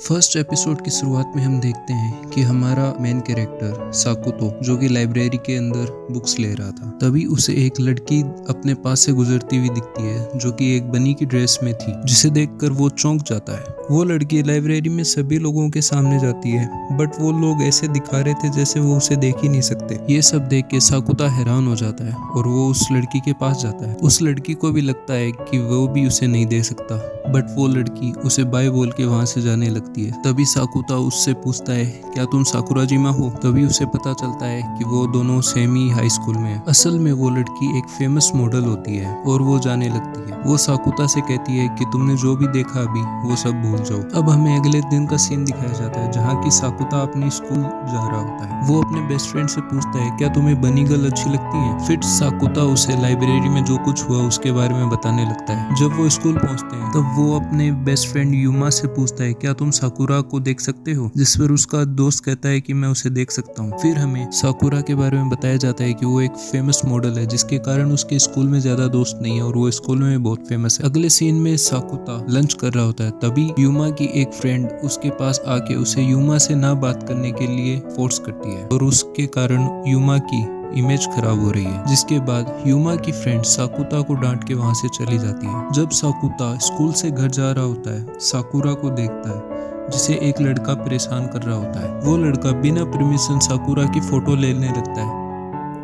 First episode की शुरुआत में हम देखते हैं कि हमारा मेन कैरेक्टर साकुतो जो कि लाइब्रेरी के अंदर बुक्स ले रहा था, तभी उसे एक लड़की अपने पास से गुजरती हुई दिखती है जो कि एक बनी की ड्रेस में थी, जिसे देखकर वो चौंक जाता है। वो लड़की लाइब्रेरी में सभी लोगों के सामने जाती है, बट वो लोग ऐसे दिखा रहे थे जैसे वो उसे देख ही नहीं सकते। ये सब देख के साकुता हैरान हो जाता है और वो उस लड़की के पास जाता है। उस लड़की को भी लगता है कि वो भी उसे नहीं दे सकता, बट वो लड़की उसे बाय बोल के वहां से जाने लगती है। तभी साकुता उससे पूछता है, क्या तुम साकुराजिमा हो? तभी उसे पता चलता है कि वो दोनों सेम ही हाई स्कूल में है। असल में वो लड़की एक फेमस मॉडल होती है और वो जाने लगती है। वो साकुता से कहती है कि तुमने जो भी देखा अभी वो सब भूल जाओ। अब हमें अगले दिन का सीन दिखाया जाता है जहाँ की साकुता अपनी स्कूल जा रहा होता है। वो अपने बेस्ट फ्रेंड से पूछता है, क्या तुम्हें बनी गर्ल अच्छी लगती है? फिर साकुता उसे लाइब्रेरी में जो कुछ हुआ उसके बारे में बताने लगता है। जब वो स्कूल पहुंचते हैं तब वो अपने बेस्ट फ्रेंड युमा से पूछता है, क्या तुम साकुरा को देख सकते हो? जिस पर उसका दोस्त कहता है कि मैं उसे देख सकता हूँ। फिर हमें साकुरा के बारे में बताया जाता है कि वो एक फेमस मॉडल है, जिसके कारण उसके स्कूल में ज्यादा दोस्त नहीं है और वो स्कूल में बहुत फेमस है। अगले सीन में साकुता लंच कर रहा होता है, तभी युमा की एक फ्रेंड उसके पास आके उसे युमा से ना बात करने के लिए फोर्स करती है और उसके कारण युमा की इमेज खराब हो रही है। जिसके बाद युमा की फ्रेंड साकुता को डांट के वहां से चली जाती है। जब साकुता स्कूल से घर जा रहा होता है, साकुरा को देखता है जिसे एक लड़का परेशान कर रहा होता है। वो लड़का बिना परमिशन साकुरा की फोटो लेने लगता है।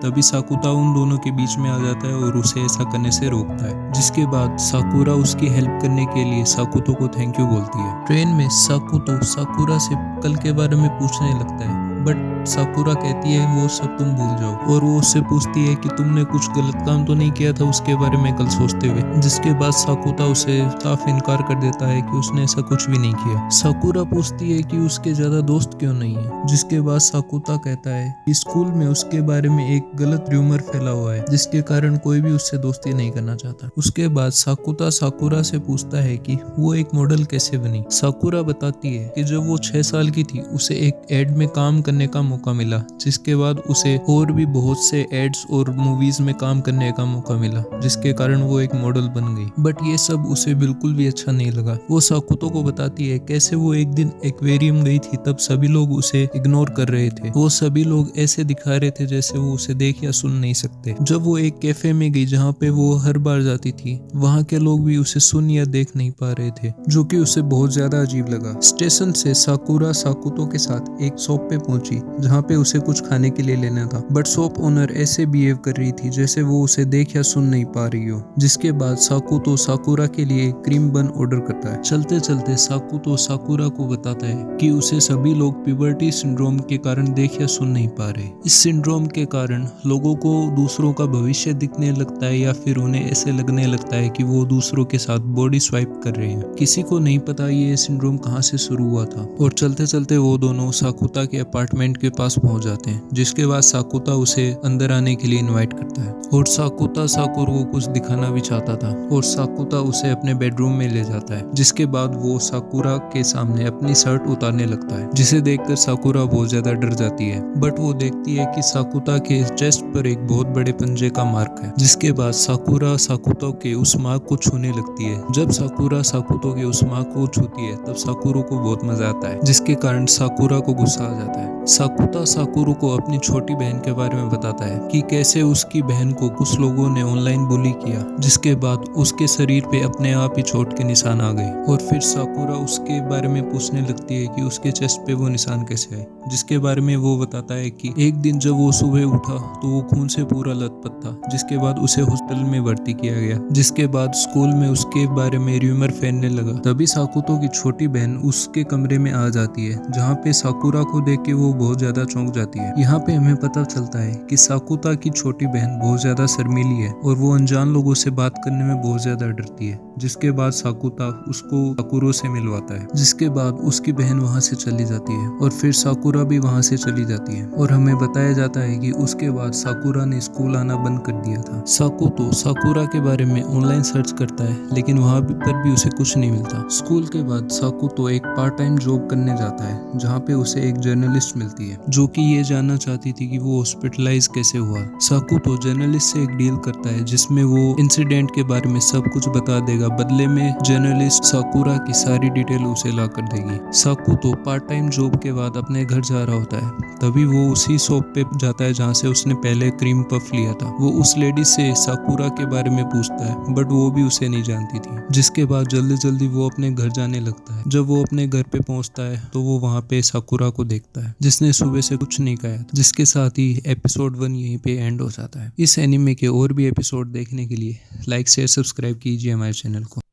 तभी साकुता उन दोनों के बीच में आ जाता है और उसे ऐसा करने से रोकता है। जिसके बाद साकुरा उसकी हेल्प करने के लिए साकुतो को थैंक यू बोलती है। ट्रेन में साकुतो साकुरा से कल के बारे में पूछने लगता है, बट साकुरा कहती है वो सब तुम भूल जाओ और वो उससे पूछती है कि तुमने कुछ गलत काम तो नहीं किया था उसके बारे में कल सोचते हुए। जिसके बाद साकुता उसे साफ इनकार कर देता है कि उसने ऐसा कुछ भी नहीं किया। साकुरा पूछती है कि उसके ज्यादा दोस्त क्यों नहीं है। जिसके बाद साकुता कहता है कि स्कूल में उसके बारे में एक गलत र्यूमर फैला हुआ है, जिसके कारण कोई भी उससे दोस्ती नहीं करना चाहता। उसके बाद साकुता साकुरा से पूछता है कि वो एक मॉडल कैसे बनी। साकुरा बताती है कि जब वो 6 साल की थी उसे एक एड में काम करने का मौका मिला, जिसके बाद उसे और भी बहुत से एड्स और मूवीज में काम करने का मौका मिला, जिसके कारण वो एक मॉडल बन गई। बट ये सब उसे बिल्कुल भी अच्छा नहीं लगा। वो साकुतो को बताती है कैसे वो एक दिन एक्वेरियम गई थी, तब सभी लोग उसे इग्नोर कर रहे थे। वो सभी लोग ऐसे दिखा रहे थे जैसे वो उसे देख या सुन नहीं सकते। जब वो एक कैफे में गई जहाँ पे वो हर बार जाती थी, वहाँ के लोग भी उसे सुन या देख नहीं पा रहे थे, जो कि उसे बहुत ज्यादा अजीब लगा। स्टेशन से साकुरा साकुतो के साथ एक शॉप पे पहुंची जहाँ पे उसे कुछ खाने के लिए लेना था, बट शॉप ओनर ऐसे बिहेव कर रही थी जैसे वो उसे देख या सुन नहीं पा रही हो। जिसके बाद साकुतो साकुरा के लिए क्रीम बन ऑर्डर करता है। चलते चलते साकुतो साकुरा को बताता है कि उसे सभी लोग प्यूबर्टी सिंड्रोम के कारण देख या सुन नहीं पा रहे। इस सिंड्रोम के कारण लोगों को दूसरों का भविष्य दिखने लगता है या फिर उन्हें ऐसे लगने लगता है कि वो दूसरों के साथ बॉडी स्वाइप कर रहे हैं। किसी को नहीं पता ये सिंड्रोम कहाँ से शुरू हुआ था। और चलते चलते वो दोनों साकुता के अपार्टमेंट के पास पहुंच जाते हैं। जिसके बाद साकुता उसे अंदर आने के लिए इनवाइट करता है और साकुता साकुरा को कुछ दिखाना भी चाहता था और साकुता उसे अपने बेडरूम में ले जाता है। जिसके बाद वो साकुरा के सामने अपनी शर्ट उतारने लगता है, जिसे देखकर साकुरा बहुत ज्यादा डर जाती है। बट वो देखती है कि साकुता के चेस्ट पर एक बहुत बड़े पंजे का मार्क है। जिसके बाद साकुरा साकुतो के उस मार्क को छूने लगती है। जब साकुरा साकुतो के उस मार्क को छूती है तब साकुरा को बहुत मजा आता है, जिसके कारण साकुरा को गुस्सा आ जाता है। साकुता साकुरा को अपनी छोटी बहन के बारे में बताता है कि कैसे उसकी बहन को कुछ लोगों ने ऑनलाइन बुली किया, जिसके बाद उसके शरीर पे अपने आप ही चोट के निशान आ गए। और फिर साकुरा उसके बारे में पूछने लगती है कि उसके चेस्ट पे वो निशान कैसे आए। जिसके बारे में वो बताता है कि एक दिन जब वो सुबह उठा तो वो खून से पूरा लथपथ था, जिसके बाद उसे हॉस्पिटल में भर्ती किया गया। जिसके बाद स्कूल में उसके बारे में र्यूमर फैलने लगा। तभी साकुतो की छोटी बहन उसके कमरे में आ जाती है, जहाँ पे साकुरा को देख के वो बहुत ज्यादा चौंक जाती है। यहाँ पे हमें पता चलता है कि साकुता की छोटी बहन बहुत ज्यादा शर्मीली है और वो अनजान लोगों से बात करने में बहुत ज्यादा डरती है। जिसके बाद साकुता उसको साकुरो से मिलवाता है। जिसके बाद उसकी बहन वहाँ से चली जाती है और फिर साकुरा भी वहाँ से चली जाती है। और हमें बताया जाता है कि उसके बाद साकुरा ने स्कूल आना बंद कर दिया था। साकुतो साकुरा के बारे में ऑनलाइन सर्च करता है, लेकिन वहाँ पर भी उसे कुछ नहीं मिलता। स्कूल के बाद साकुतो एक पार्ट टाइम जॉब करने जाता है, जहाँ पे उसे एक जर्नलिस्ट मिलती है जो कि ये जानना चाहती थी कि वो हॉस्पिटलाइज कैसे हुआ। साकुतो जर्नलिस्ट से एक डील करता है जिसमें वो इंसिडेंट के बारे में सब कुछ बता देगा देगा, बदले में जर्नलिस्ट साकुरा की सारी डिटेल उसे ला कर देगी। साकुतो पार्ट टाइम जॉब के बाद अपने घर जा रहा होता है, तभी वो उसी शॉप पे जाता है जहाँ से उसने पहले क्रीम पफ लिया था। वो उस लेडी से साकुरा के बारे में पूछता है, बट वो भी उसे नहीं जानती थी। जिसके बाद जल्दी जल्दी वो अपने घर जाने लगता है। जब वो अपने घर पे पहुंचता है तो वो वहाँ पे साकुरा को देखता है, जिसने सुबह से कुछ नहीं खाया था। जिसके साथ ही एपिसोड 1 यहीं पे एंड हो जाता है। इस एनिमे के और भी एपिसोड देखने के लिए लाइक शेयर सब्सक्राइब कीजिए हमारे चैनल को।